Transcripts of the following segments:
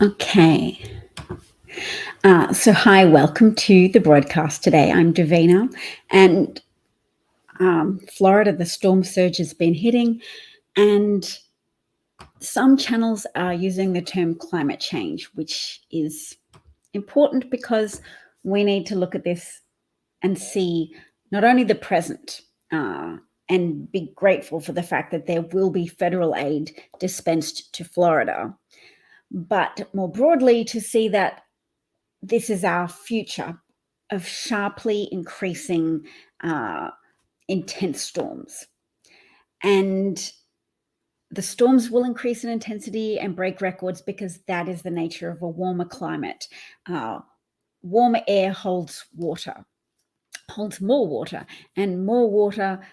Okay. So, hi, welcome to the broadcast today. I'm Davina, and Florida, the storm surge has been hitting, and some channels are using the term climate change, which is important because we need to look at this and see not only the present and be grateful for the fact that there will be federal aid dispensed to Florida, but more broadly to see that this is our future of sharply increasing uh, intense storms. And the storms will increase in intensity and break records because that is the nature of a warmer climate. Uh, Warmer air holds water, holds more water, and more water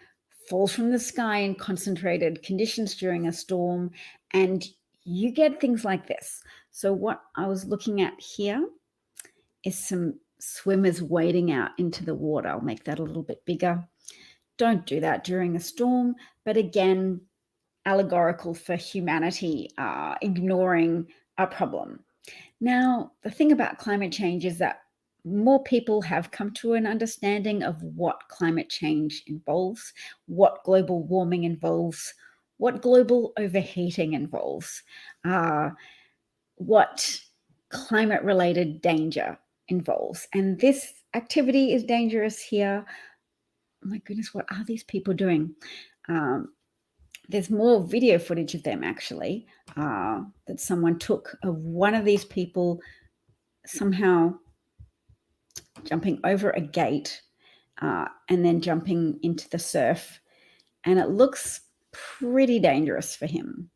falls from the sky in concentrated conditions during a storm. And you get things like this. So, what I was looking at here is some swimmers wading out into the water. I'll make that a little bit bigger. Don't do that during a storm, but again, allegorical for humanity ignoring a problem. Now, the thing about climate change is that more people have come to an understanding of what climate change involves, what global warming involves, what global overheating involves, what climate related danger involves. And this activity is dangerous here. Oh my goodness, what are these people doing? There's more video footage of them actually that someone took of one of these people somehow jumping over a gate and then jumping into the surf. And it looks pretty dangerous for him.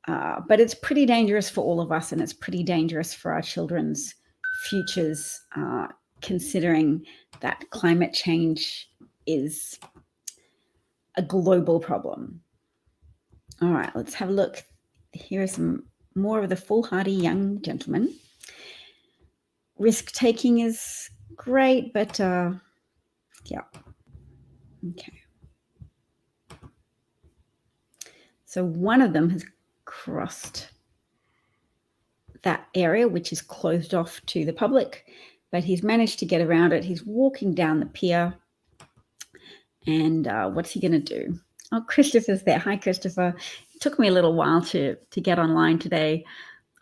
But it's pretty dangerous for all of us, and it's pretty dangerous for our children's futures, considering that climate change is a global problem. All right, let's have a look. Here are some more of the foolhardy young gentlemen. Risk taking is great, but yeah. Okay. So one of them has crossed that area, which is closed off to the public, but he's managed to get around it. He's walking down the pier, and what's he going to do? Oh, Christopher's there. Hi, Christopher. It took me a little while to get online today.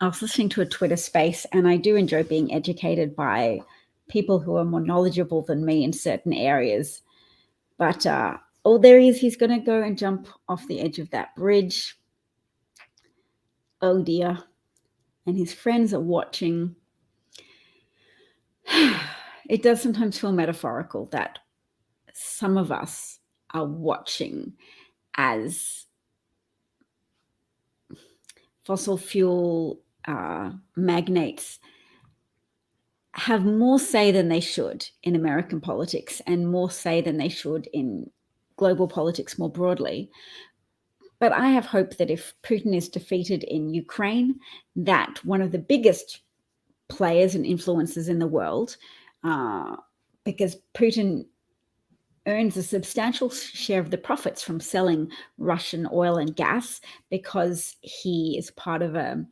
I was listening to a Twitter space, and I do enjoy being educated by people who are more knowledgeable than me in certain areas. But oh, there he is. He's going to go and jump off the edge of that bridge. Oh, dear. And his friends are watching. It does sometimes feel metaphorical that some of us are watching as fossil fuel magnates have more say than they should in American politics and more say than they should in global politics more broadly. But I have hope that if Putin is defeated in Ukraine, that one of the biggest players and influencers in the world, because Putin earns a substantial share of the profits from selling Russian oil and gas, because he is part of an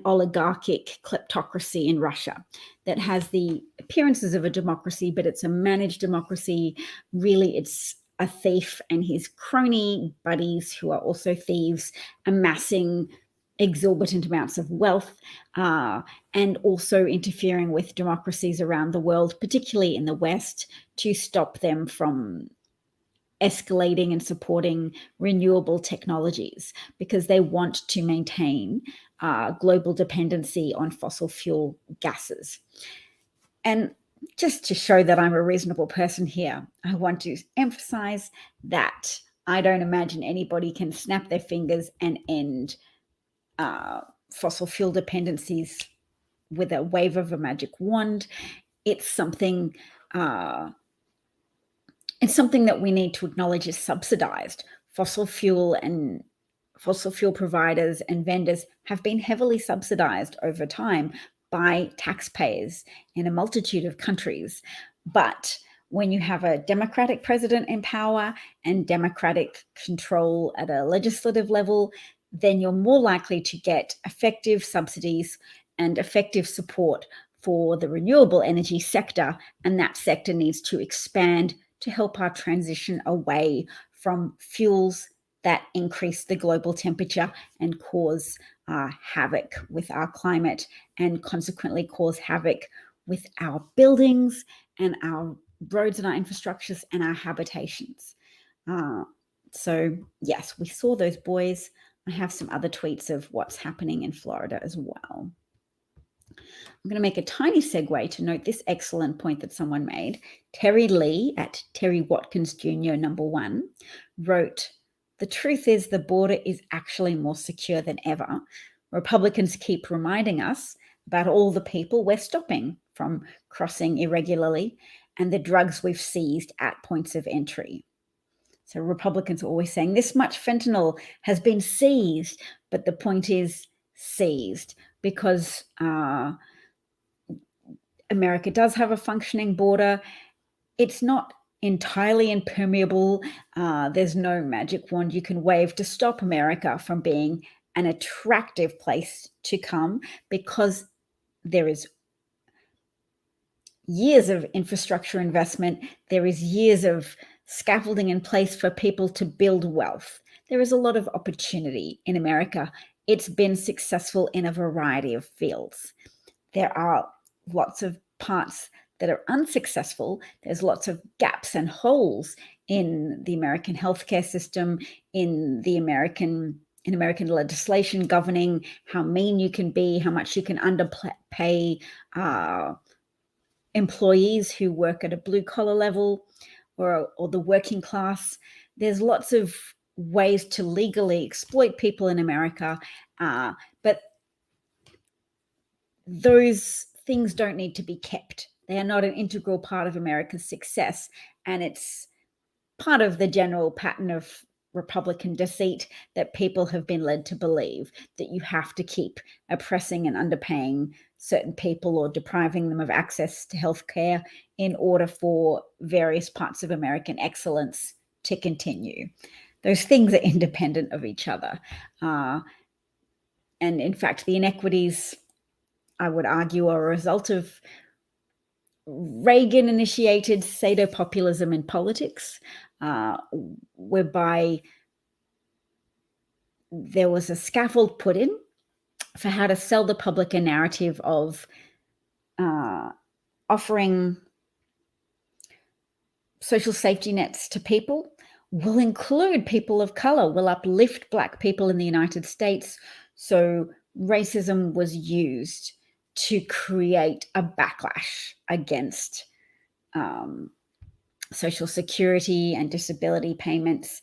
oligarchic kleptocracy in Russia that has the appearances of a democracy, but it's a managed democracy. Really, it's a thief and his crony buddies, who are also thieves, amassing exorbitant amounts of wealth and also interfering with democracies around the world, particularly in the West, to stop them from escalating and supporting renewable technologies, because they want to maintain global dependency on fossil fuel gases. And just to show that I'm a reasonable person here, I want to emphasize that I don't imagine anybody can snap their fingers and end fossil fuel dependencies with a wave of a magic wand. It's something that we need to acknowledge is subsidized. Fossil fuel providers and vendors have been heavily subsidized over time by taxpayers in a multitude of countries. But when you have a democratic president in power and democratic control at a legislative level, then you're more likely to get effective subsidies and effective support for the renewable energy sector, and that sector needs to expand to help our transition away from fuels that increase the global temperature and cause havoc with our climate, and consequently cause havoc with our buildings and our roads and our infrastructures and our habitations. So yes, we saw those boys. I have some other tweets of what's happening in Florida as well. I'm going to make a tiny segue to note this excellent point that someone made. Terry Lee at Terry Watkins Jr. #1 wrote, "The truth is the border is actually more secure than ever. Republicans keep reminding us about all the people we're stopping from crossing irregularly and the drugs we've seized at points of entry." So Republicans are always saying this much fentanyl has been seized, but the point is seized because America does have a functioning border. It's not entirely impermeable. There's no magic wand you can wave to stop America from being an attractive place to come, because there is years of infrastructure investment. There is years of scaffolding in place for people to build wealth. There is a lot of opportunity in America. It's been successful in a variety of fields. There are lots of parts that are unsuccessful. There's lots of gaps and holes in the American healthcare system, in American legislation governing how mean you can be, how much you can underpay employees who work at a blue collar level or the working class. There's lots of ways to legally exploit people in America, but those things don't need to be kept. They are not an integral part of America's success, and it's part of the general pattern of Republican deceit that people have been led to believe, that you have to keep oppressing and underpaying certain people or depriving them of access to healthcare in order for various parts of American excellence to continue. Those things are independent of each other. And in fact, the inequities, I would argue, are a result of Reagan-initiated pseudo-populism in politics, whereby there was a scaffold put in for how to sell the public a narrative of offering social safety nets to people will include people of color, will uplift Black people in the United States. So racism was used to create a backlash against Social Security and disability payments,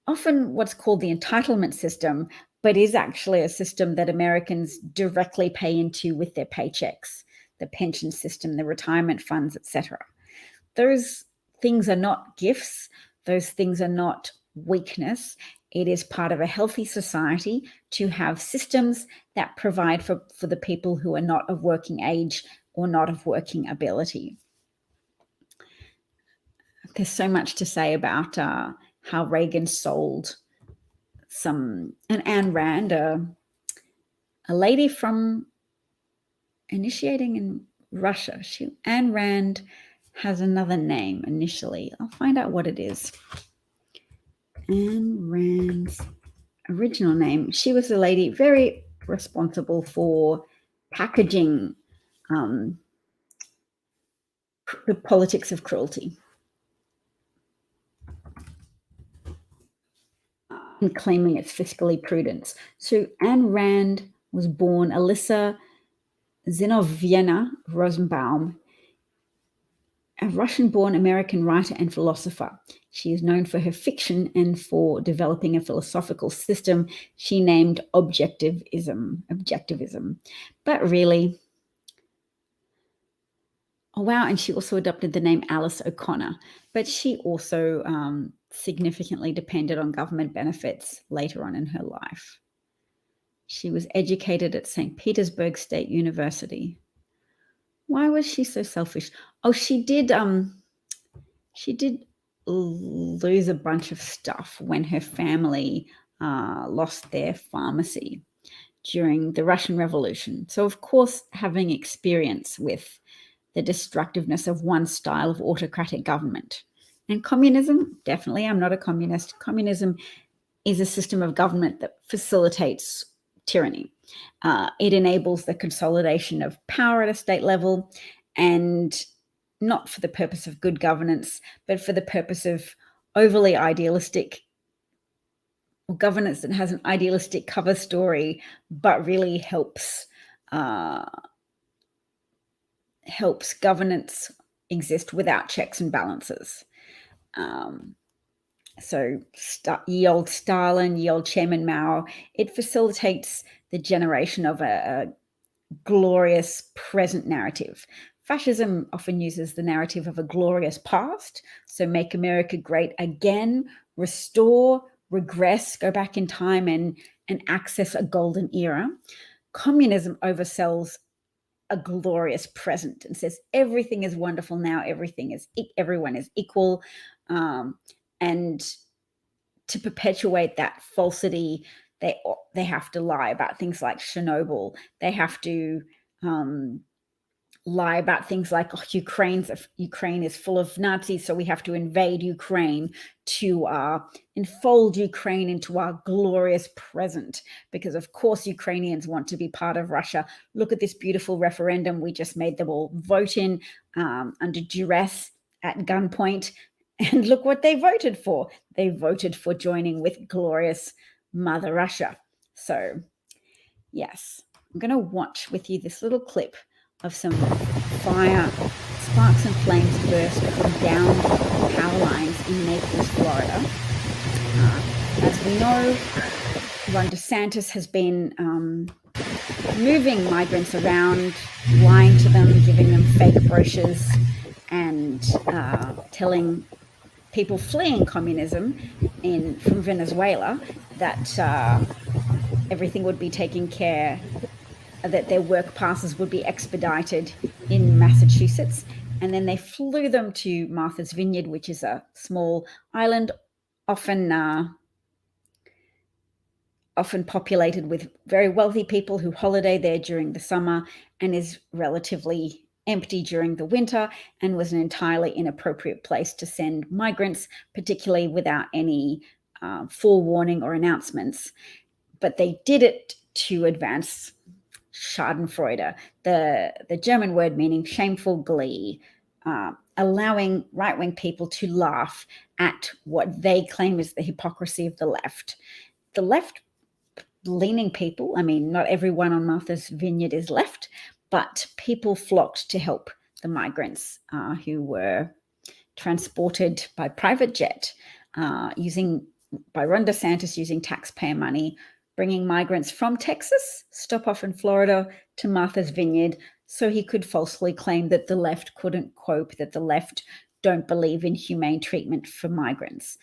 often what's called the entitlement system, but is actually a system that Americans directly pay into with their paychecks, the pension system, the retirement funds, etc. Those things are not gifts. Those things are not weakness. It is part of a healthy society to have systems that provide for the people who are not of working age or not of working ability. There's so much to say about how Reagan sold and Ayn Rand, a lady from initiating in Russia. Ayn Rand has another name initially. I'll find out what it is. Ayn Rand's original name. She was a lady very responsible for packaging the politics of cruelty and claiming it's fiscally prudence. So Ayn Rand was born Elisa Zinovyevna Rosenbaum, a Russian-born American writer and philosopher. She is known for her fiction and for developing a philosophical system she named objectivism. But really, oh wow, and she also adopted the name Alice O'Connor, but she also significantly depended on government benefits later on in her life. She was educated at St. Petersburg State University. Why was she so selfish? Oh, she did lose a bunch of stuff when her family lost their pharmacy. during the Russian Revolution. So, of course, having experience with the destructiveness of one style of autocratic government. And communism, definitely, I'm not a communist. Communism is a system of government that facilitates tyranny. It enables the consolidation of power at a state level, and not for the purpose of good governance, but for the purpose of overly idealistic governance that has an idealistic cover story, but really helps governance exist without checks and balances. So ye old Stalin, ye old Chairman Mao, it facilitates the generation of a glorious present narrative. Fascism often uses the narrative of a glorious past. So make America great again, restore, regress, go back in time and access a golden era. Communism oversells a glorious present and says everything is wonderful now, everyone is equal. And to perpetuate that falsity, they have to lie about things like Chernobyl. They have to lie about things like Ukraine is full of Nazis, so we have to invade Ukraine to enfold Ukraine into our glorious present, because of course Ukrainians want to be part of Russia. Look at this beautiful referendum we just made them all vote in under duress at gunpoint, and look what they voted for. They voted for joining with glorious Mother Russia. So yes, I'm going to watch with you this little clip of some fire, sparks and flames burst from down power lines in Naples, Florida. As we know, Ron DeSantis has been moving migrants around, lying to them, giving them fake brochures, and telling people fleeing communism from Venezuela that everything would be taken care, that their work passes would be expedited in Massachusetts. And then they flew them to Martha's Vineyard, which is a small island, often populated with very wealthy people who holiday there during the summer, and is relatively empty during the winter, and was an entirely inappropriate place to send migrants, particularly without any forewarning or announcements. But they did it to advance Schadenfreude, the German word meaning shameful glee, allowing right-wing people to laugh at what they claim is the hypocrisy of the left. The left-leaning people, I mean, not everyone on Martha's Vineyard is left, but people flocked to help the migrants who were transported by private jet, by Ron DeSantis using taxpayer money, bringing migrants from Texas, stop off in Florida, to Martha's Vineyard, so he could falsely claim that the left couldn't cope, that the left don't believe in humane treatment for migrants.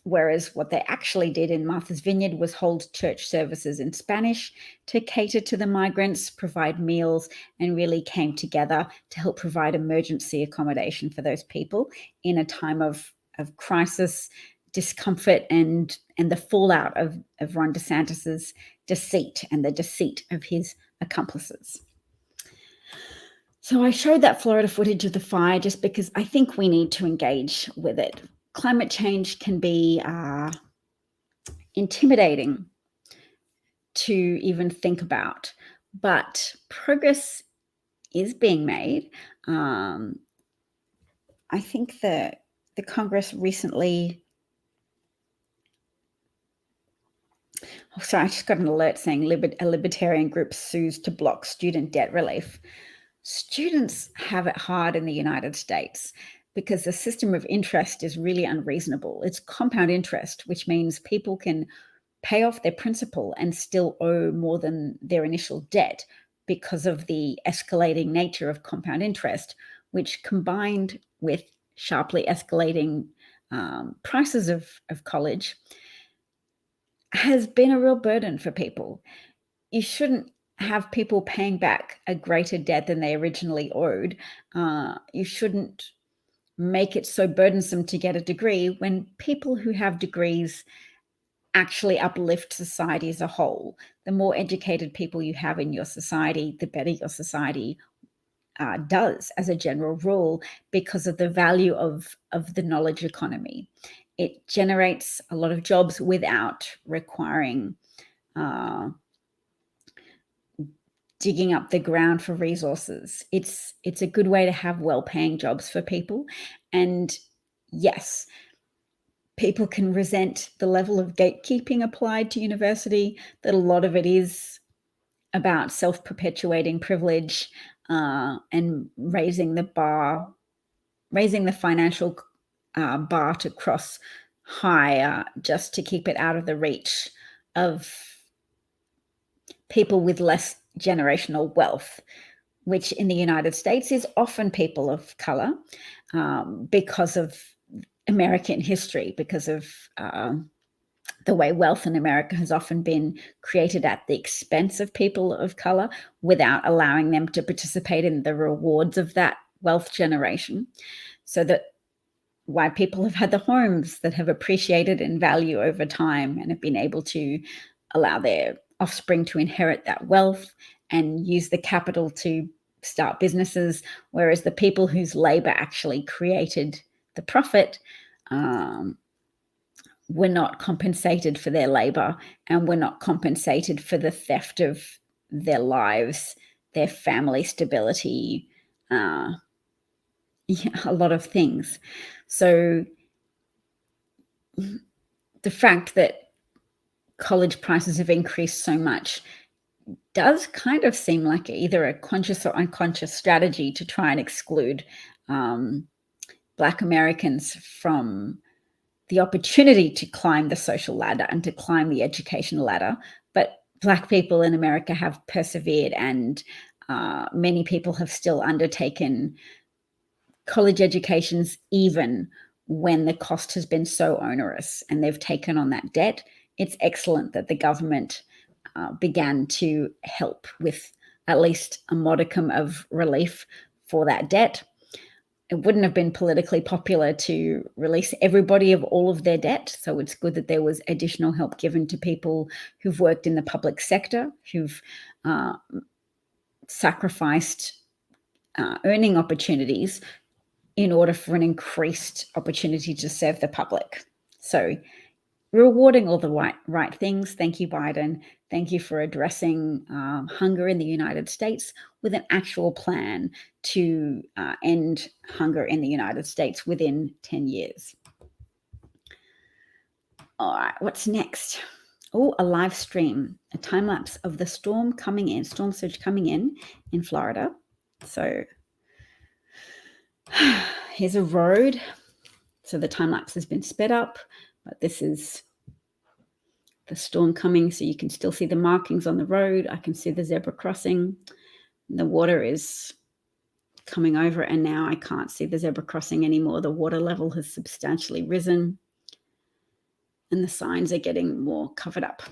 Whereas what they actually did in Martha's Vineyard was hold church services in Spanish to cater to the migrants, provide meals, and really came together to help provide emergency accommodation for those people in a time of crisis, discomfort, and the fallout of Ron DeSantis's deceit and the deceit of his accomplices. So I showed that Florida footage of the fire just because I think we need to engage with it. Climate change can be intimidating to even think about, but progress is being made. I think the Congress recently... Oh, sorry, I just got an alert saying a libertarian group sues to block student debt relief. Students have it hard in the United States because the system of interest is really unreasonable. It's compound interest, which means people can pay off their principal and still owe more than their initial debt because of the escalating nature of compound interest, which, combined with sharply escalating prices of college, has been a real burden for people. You shouldn't have people paying back a greater debt than they originally owed. You shouldn't make it so burdensome to get a degree when people who have degrees actually uplift society as a whole. The more educated people you have in your society, the better your society does as a general rule, because of the value of the knowledge economy. It generates a lot of jobs without requiring digging up the ground for resources. It's a good way to have well-paying jobs for people. And yes, people can resent the level of gatekeeping applied to university, that a lot of it is about self-perpetuating privilege and raising the financial bar to cross higher, just to keep it out of the reach of people with less generational wealth, which in the United States is often people of color, because of American history, because of the way wealth in America has often been created at the expense of people of color, without allowing them to participate in the rewards of that wealth generation. So that white people have had the homes that have appreciated in value over time, and have been able to allow their offspring to inherit that wealth and use the capital to start businesses, whereas the people whose labor actually created the profit were not compensated for their labor, and were not compensated for the theft of their lives, their family stability, a lot of things. So the fact that college prices have increased so much does kind of seem like either a conscious or unconscious strategy to try and exclude Black Americans from the opportunity to climb the social ladder and to climb the educational ladder. But Black people in America have persevered, and many people have still undertaken college educations even when the cost has been so onerous, and they've taken on that debt. It's excellent that the government began to help with at least a modicum of relief for that debt. It wouldn't have been politically popular to release everybody of all of their debt. So it's good that there was additional help given to people who've worked in the public sector, who've sacrificed earning opportunities in order for an increased opportunity to serve the public. So rewarding all the right things. Thank you, Biden. Thank you for addressing hunger in the United States with an actual plan to end hunger in the United States within 10 years. All right, what's next? Oh, a live stream, a time lapse of the storm surge coming in Florida. So here's a road. So the time lapse has been sped up, but this is the storm coming. So you can still see the markings on the road. I can see the zebra crossing. The water is coming over, and now I can't see the zebra crossing anymore. The water level has substantially risen, and the signs are getting more covered up.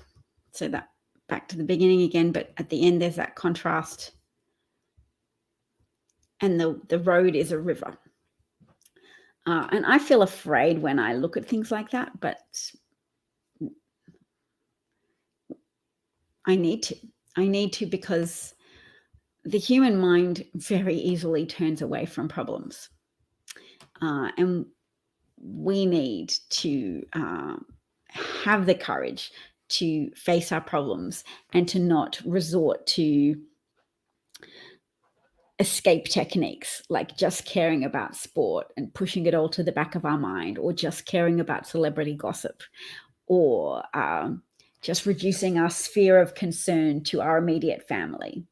So that back to the beginning again, but at the end there's that contrast, and the road is a river. And I feel afraid when I look at things like that, but I need to, because the human mind very easily turns away from problems. And we need to have the courage to face our problems, and to not resort to escape techniques like just caring about sport and pushing it all to the back of our mind, or just caring about celebrity gossip, or just reducing our sphere of concern to our immediate family.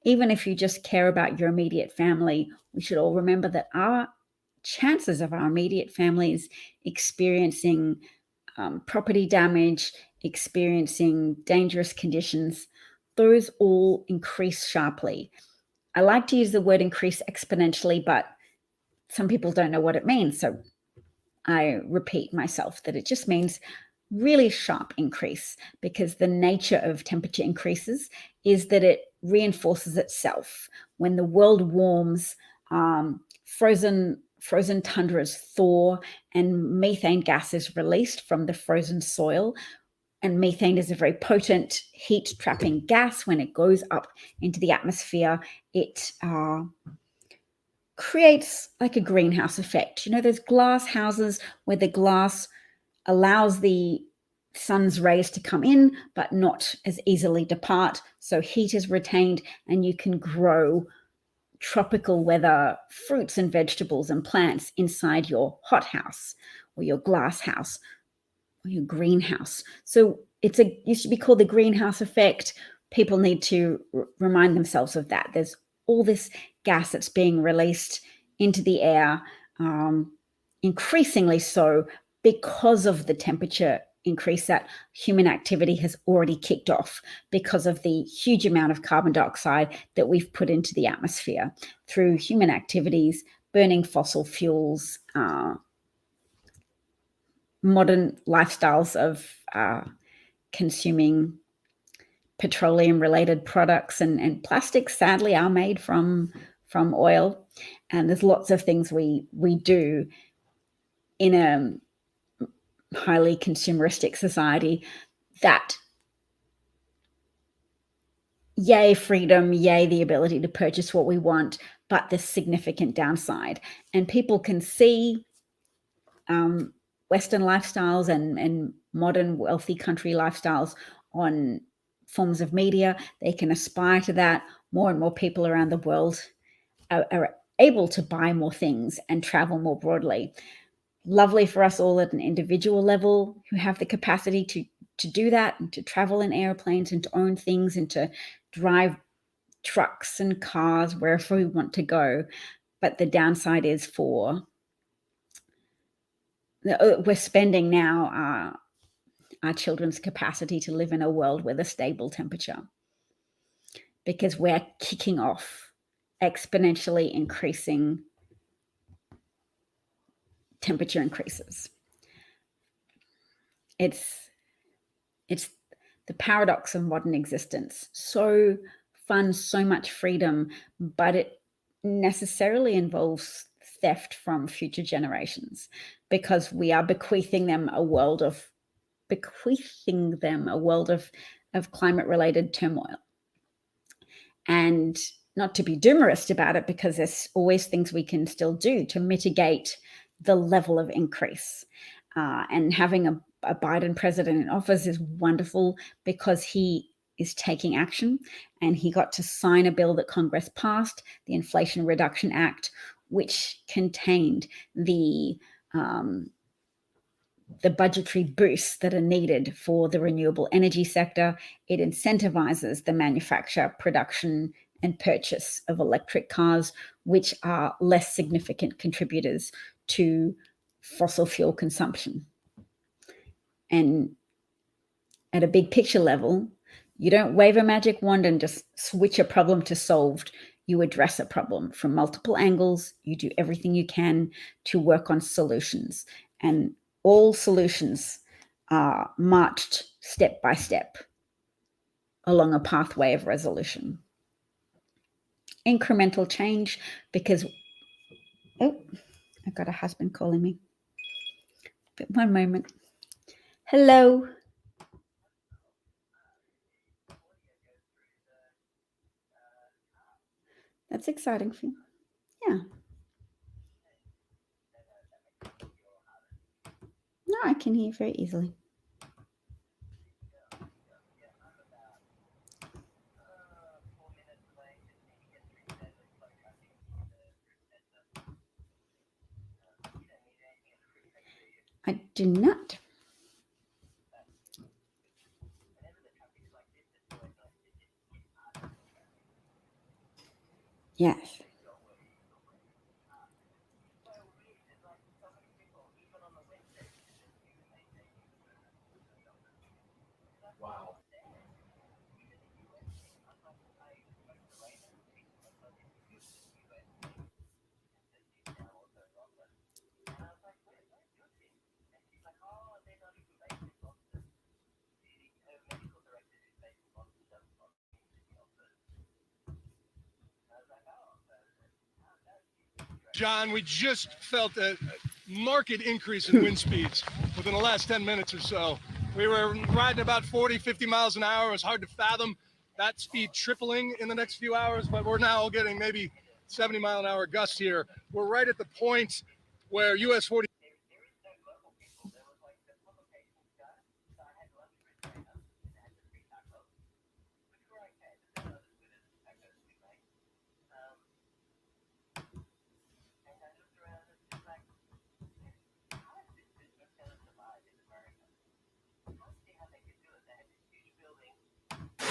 Even if you just care about your immediate family, we should all remember that our chances of our immediate families experiencing property damage, experiencing dangerous conditions, those all increase sharply. I like to use the word increase exponentially, but some people don't know what it means. So I repeat myself that it just means really sharp increase, because the nature of temperature increases is that it reinforces itself. When the world warms, frozen tundras thaw, and methane gas is released from the frozen soil. And methane is a very potent heat-trapping gas. When it goes up into the atmosphere, it creates like a greenhouse effect. You know, those glass houses where the glass allows the sun's rays to come in, but not as easily depart. So heat is retained and you can grow tropical weather fruits and vegetables and plants inside your hothouse or your glass house or your greenhouse. So it used to be called the greenhouse effect. People need to remind themselves of that. There's all this gas that's being released into the air, increasingly so because of the temperature increase that human activity has already kicked off, because of the huge amount of carbon dioxide that we've put into the atmosphere through human activities, burning fossil fuels, modern lifestyles of consuming petroleum-related products, and plastics sadly are made from oil. And there's lots of things we do in a highly consumeristic society that, yay freedom, yay the ability to purchase what we want, but there's significant downside. And people can see Western lifestyles and modern wealthy country lifestyles on forms of media. They can aspire to that. More and more people around the world are able to buy more things and travel more broadly. Lovely for us all at an individual level who have the capacity to do that, and to travel in airplanes and to own things and to drive trucks and cars wherever we want to go. But the downside is we're spending now our children's capacity to live in a world with a stable temperature, because we're kicking off exponentially increasing temperature increases. It's the paradox of modern existence. So fun, so much freedom, but it necessarily involves theft from future generations, because we are bequeathing them a world of climate-related turmoil. And not to be doomerist about it, because there's always things we can still do to mitigate the level of increase. And having a Biden president in office is wonderful, because he is taking action, and he got to sign a bill that Congress passed, the Inflation Reduction Act, which contained the budgetary boosts that are needed for the renewable energy sector. It incentivizes the manufacture, production, and purchase of electric cars, which are less significant contributors to fossil fuel consumption. And at a big picture level, you don't wave a magic wand and just switch a problem to solved. You address a problem from multiple angles. You do everything you can to work on solutions. And all solutions are marched step by step along a pathway of resolution. Incremental change, because, oh, I've got a husband calling me. But one moment. Hello. That's exciting for you. Yeah. No, I can hear very easily. I do not. Yes. Wow. John, we just felt a marked increase in wind speeds within the last 10 minutes or so. We were riding about 40, 50 miles an hour. It was hard to fathom that speed tripling in the next few hours, but we're now getting maybe 70-mile-an-hour gusts here. We're right at the point where US 40.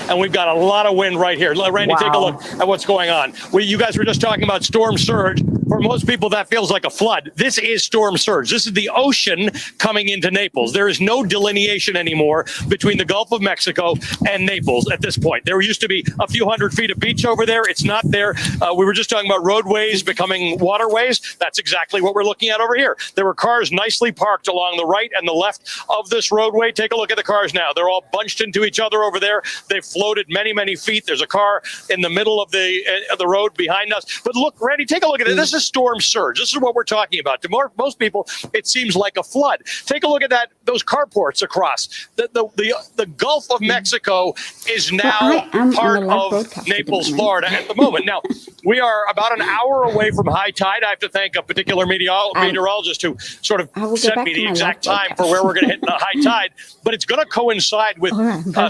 And we've got a lot of wind right here. Randy, take a look at what's going on. You guys were just talking about storm surge. For most people, that feels like a flood. This is storm surge. This is the ocean coming into Naples. There is no delineation anymore between the Gulf of Mexico and Naples at this point. There used to be a few hundred feet of beach over there. It's not there. We were just talking about roadways becoming waterways. That's exactly what we're looking at over here. There were cars nicely parked along the right and the left of this roadway. Take a look at the cars now. They're all bunched into each other over there. They've floated many, many feet. There's a car in the middle of the road behind us. But look, Randy, take a look at it. This is storm surge. This is what we're talking about. To most people, it seems like a flood. Take a look at that. Those carports across the Gulf of Mexico is now part of Naples, Florida at the moment. Now, we are about an hour away from high tide. I have to thank a particular meteorologist who sort of set me the exact time for where we're going to hit the high tide. But it's going to coincide with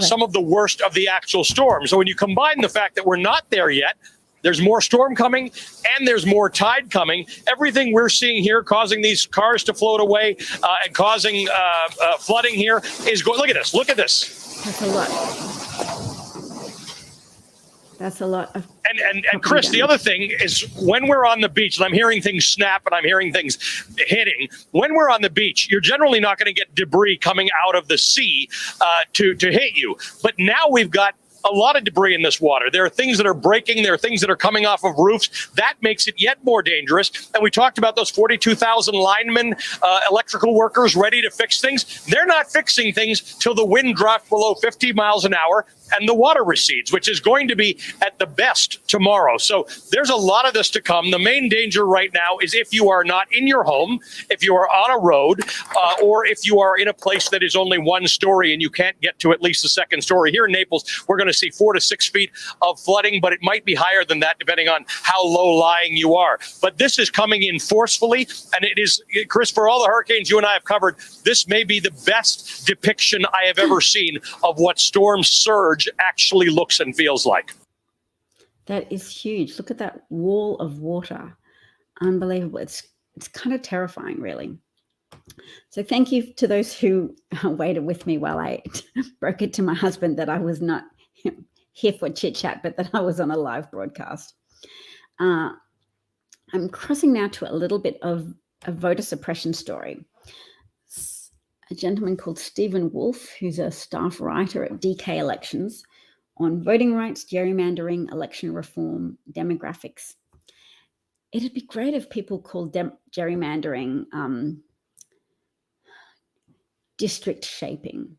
some of the worst of the actual storm. So when you combine the fact that we're not there yet, there's more storm coming and there's more tide coming. Everything we're seeing here causing these cars to float away and causing flooding here is going. Look at this. Look at this. That's a lot. That's a lot of. And Chris, the other thing is when we're on the beach, and I'm hearing things snap and I'm hearing things hitting. When we're on the beach, you're generally not going to get debris coming out of the sea to hit you. But now we've got a lot of debris in this water. There are things that are breaking. There are things that are coming off of roofs. That makes it yet more dangerous. And we talked about those 42,000 linemen, electrical workers ready to fix things. They're not fixing things till the wind drops below 50 miles an hour and the water recedes, which is going to be at the best tomorrow. So there's a lot of this to come. The main danger right now is if you are not in your home, if you are on a road, or if you are in a place that is only one story and you can't get to at least the second story. Here in Naples, we're going to see 4 to 6 feet of flooding, but it might be higher than that depending on how low-lying you are. But this is coming in forcefully, and it is, Chris, for all the hurricanes you and I have covered, this may be the best depiction I have ever seen of what storm surge actually looks and feels like. That is huge. Look at that wall of water. Unbelievable. It's kind of terrifying, really. So thank you to those who waited with me while I broke it to my husband that I was not here for chit chat, but that I was on a live broadcast. I'm crossing now to a little bit of a voter suppression story. A gentleman called Stephen Wolf, who's a staff writer at DK Elections on voting rights, gerrymandering, election reform, demographics. It'd be great if people called gerrymandering district shaping,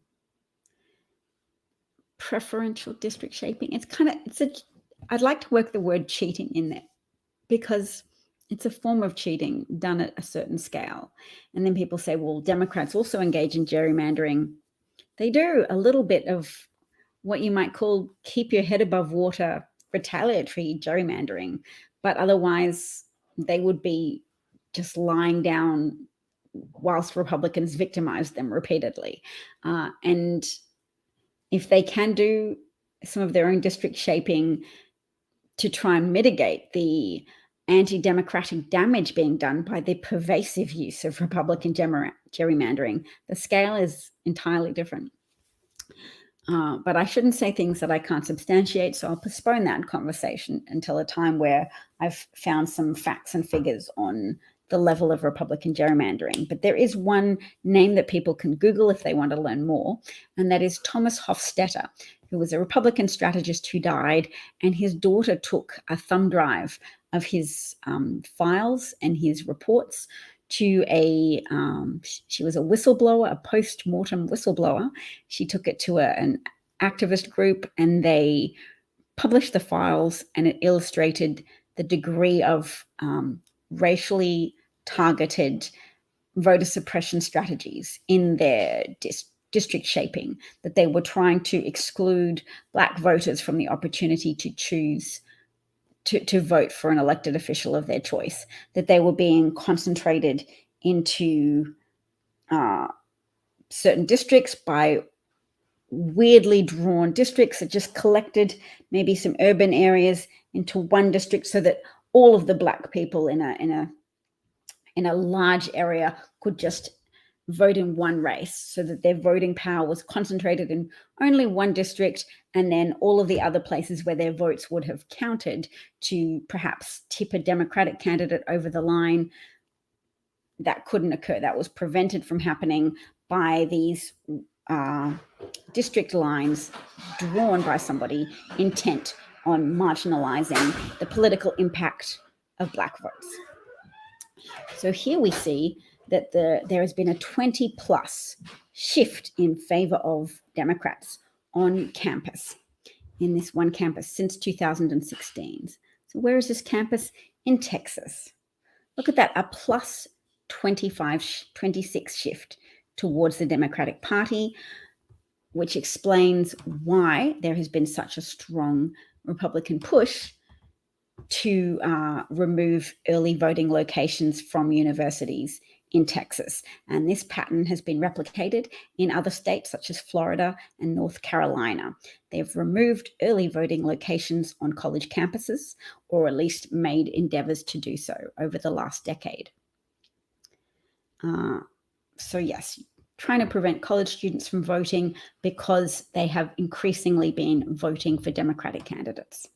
preferential district shaping. I'd like to work the word cheating in there because it's a form of cheating done at a certain scale. And then people say, well, Democrats also engage in gerrymandering. They do a little bit of what you might call keep your head above water retaliatory gerrymandering, but otherwise they would be just lying down whilst Republicans victimize them repeatedly. And if they can do some of their own district shaping to try and mitigate the anti-democratic damage being done by the pervasive use of Republican gerrymandering, the scale is entirely different. But I shouldn't say things that I can't substantiate, so I'll postpone that conversation until a time where I've found some facts and figures on the level of Republican gerrymandering. But there is one name that people can Google if they want to learn more, and that is Thomas Hofstetter, who was a Republican strategist who died, and his daughter took a thumb drive of his files and his reports to she was a whistleblower, a post-mortem whistleblower. She took it to an activist group and they published the files, and it illustrated the degree of racially targeted voter suppression strategies in their district shaping, that they were trying to exclude Black voters from the opportunity to choose to vote for an elected official of their choice, that they were being concentrated into certain districts by weirdly drawn districts that just collected maybe some urban areas into one district, so that all of the Black people in a large area could just vote in one race, so that their voting power was concentrated in only one district, and then all of the other places where their votes would have counted to perhaps tip a Democratic candidate over the line, that couldn't occur. That was prevented from happening by these district lines drawn by somebody intent on marginalizing the political impact of Black votes. So here we see that there has been a 20 plus shift in favor of Democrats on campus, in this one campus, since 2016. So where is this campus? In Texas. Look at that, a plus 26 shift towards the Democratic Party, which explains why there has been such a strong Republican push to remove early voting locations from universities in Texas. And this pattern has been replicated in other states such as Florida and North Carolina. They've removed early voting locations on college campuses, or at least made endeavors to do so over the last decade. So yes, trying to prevent college students from voting because they have increasingly been voting for Democratic candidates.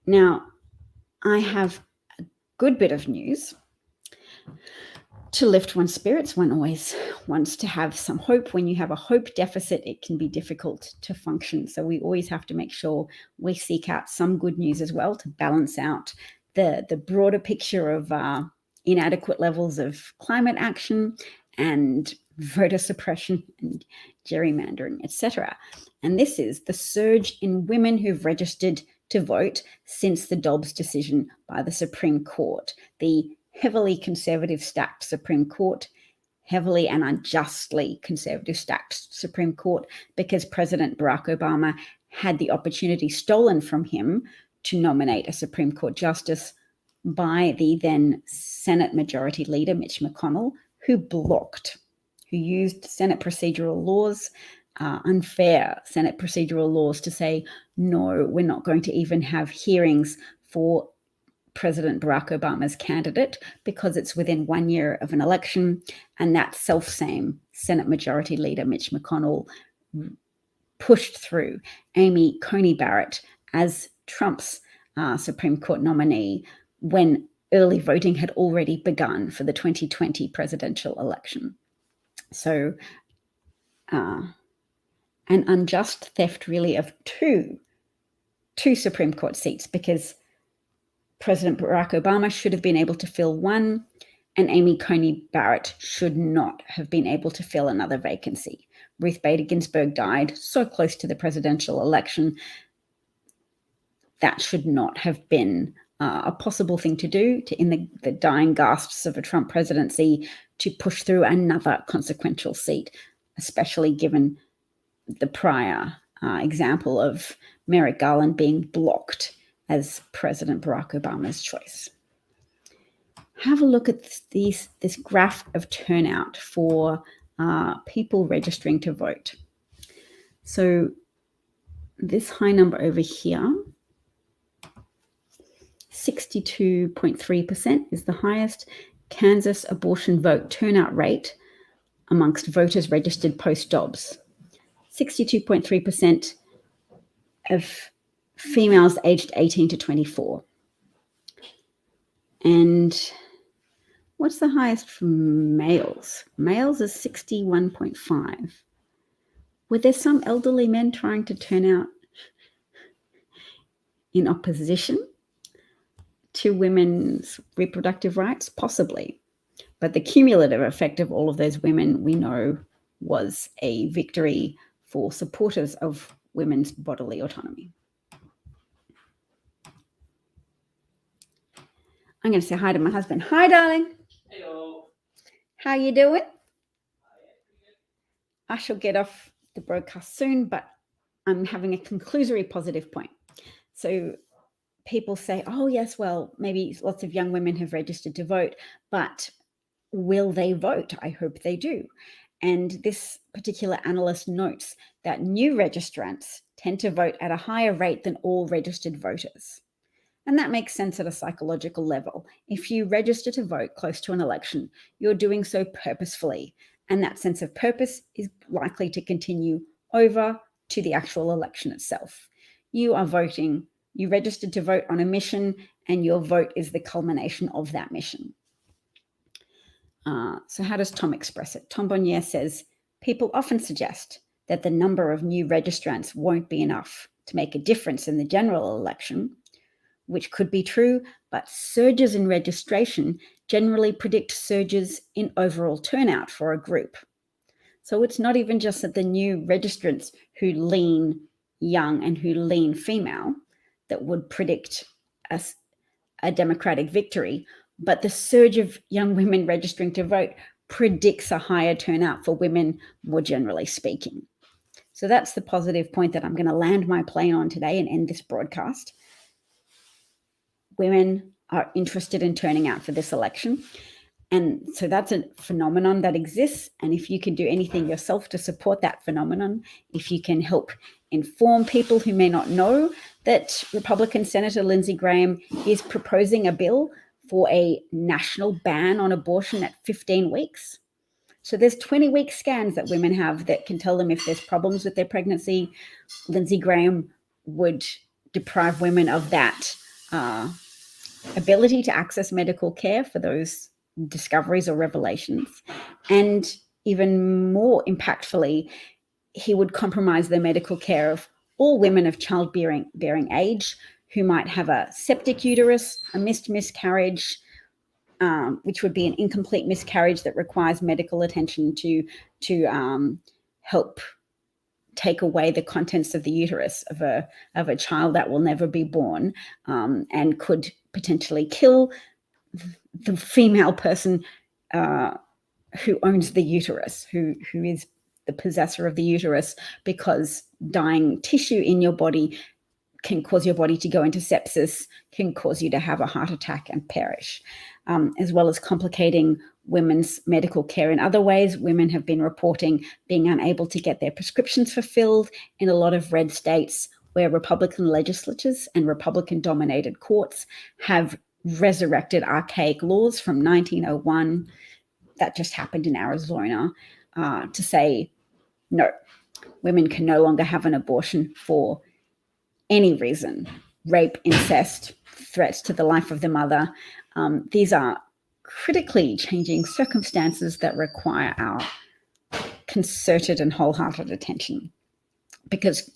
Now, I have a good bit of news. To lift one's spirits, one always wants to have some hope. When you have a hope deficit, it can be difficult to function. So we always have to make sure we seek out some good news as well to balance out the broader picture of inadequate levels of climate action and voter suppression and gerrymandering, etc. And this is the surge in women who've registered to vote since the Dobbs decision by the Supreme Court, the heavily conservative stacked Supreme Court, heavily and unjustly conservative stacked Supreme Court, because President Barack Obama had the opportunity stolen from him to nominate a Supreme Court justice by the then Senate Majority Leader, Mitch McConnell, who used Senate procedural laws, unfair Senate procedural laws, to say, no, we're not going to even have hearings for President Barack Obama's candidate because it's within 1 year of an election. And that self-same Senate Majority Leader, Mitch McConnell, pushed through Amy Coney Barrett as Trump's Supreme Court nominee when early voting had already begun for the 2020 presidential election. So an unjust theft, really, of two Supreme Court seats, because President Barack Obama should have been able to fill one, and Amy Coney Barrett should not have been able to fill another vacancy. Ruth Bader Ginsburg died so close to the presidential election. That should not have been a possible thing to do, in the dying gasps of a Trump presidency, to push through another consequential seat, especially given the prior example of Merrick Garland being blocked as President Barack Obama's choice. Have a look at this graph of turnout for people registering to vote. So this high number over here, 62.3% is the highest Kansas abortion vote turnout rate amongst voters registered post-Dobbs. 62.3% of females aged 18 to 24. And what's the highest for males? Males is 61.5. Were there some elderly men trying to turn out in opposition to women's reproductive rights? Possibly. But the cumulative effect of all of those women, we know, was a victory for supporters of women's bodily autonomy. I'm going to say hi to my husband. Hi, darling. Hello. How you doing? I shall get off the broadcast soon, but I'm having a conclusory positive point. So people say, oh, yes, well, maybe lots of young women have registered to vote, but will they vote? I hope they do. And this particular analyst notes that new registrants tend to vote at a higher rate than all registered voters. And that makes sense at a psychological level. If you register to vote close to an election, you're doing so purposefully. And that sense of purpose is likely to continue over to the actual election itself. You are voting, you registered to vote on a mission, and your vote is the culmination of that mission. So how does Tom express it? Tom Bonnier says, people often suggest that the number of new registrants won't be enough to make a difference in the general election, which could be true, but surges in registration generally predict surges in overall turnout for a group. So it's not even just that the new registrants who lean young and who lean female that would predict a Democratic victory, but the surge of young women registering to vote predicts a higher turnout for women, more generally speaking. So that's the positive point that I'm going to land my plane on today and end this broadcast. Women are interested in turning out for this election. And so that's a phenomenon that exists. And if you can do anything yourself to support that phenomenon, if you can help inform people who may not know that Republican Senator Lindsey Graham is proposing a bill for a national ban on abortion at 15 weeks. So there's 20-week scans that women have that can tell them if there's problems with their pregnancy. Lindsey Graham would deprive women of that ability to access medical care for those discoveries or revelations. And even more impactfully, he would compromise the medical care of all women of childbearing age who might have a septic uterus, a missed miscarriage, which would be an incomplete miscarriage that requires medical attention to help take away the contents of the uterus of a child that will never be born, and could potentially kill the female person who owns the uterus, who is the possessor of the uterus, because dying tissue in your body can cause your body to go into sepsis, can cause you to have a heart attack and perish, as well as complicating women's medical care in other ways. Women have been reporting being unable to get their prescriptions fulfilled in a lot of red states where Republican legislatures and Republican-dominated courts have resurrected archaic laws from 1901 that just happened in Arizona to say, no, women can no longer have an abortion for any reason: rape, incest, threats to the life of the mother. These are critically changing circumstances that require our concerted and wholehearted attention, because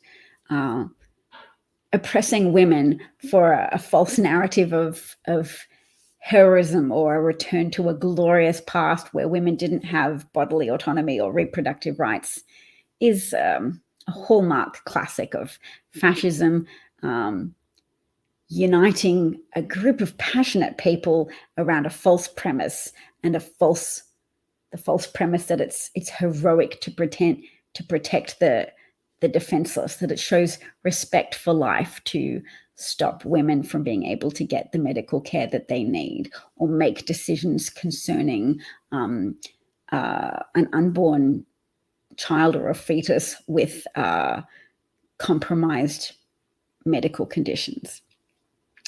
oppressing women for a false narrative of heroism or a return to a glorious past where women didn't have bodily autonomy or reproductive rights is a hallmark classic of fascism, uniting a group of passionate people around a false premise, and the false premise that it's heroic to protect the defenseless, that it shows respect for life to stop women from being able to get the medical care that they need or make decisions concerning an unborn child or a fetus with compromised medical conditions.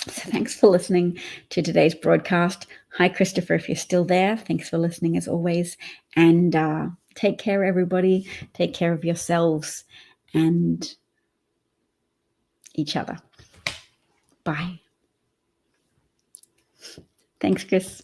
So thanks for listening to today's broadcast. Hi, Christopher, if you're still there. Thanks for listening as always. And take care, everybody. Take care of yourselves and each other. Bye. Thanks, Chris.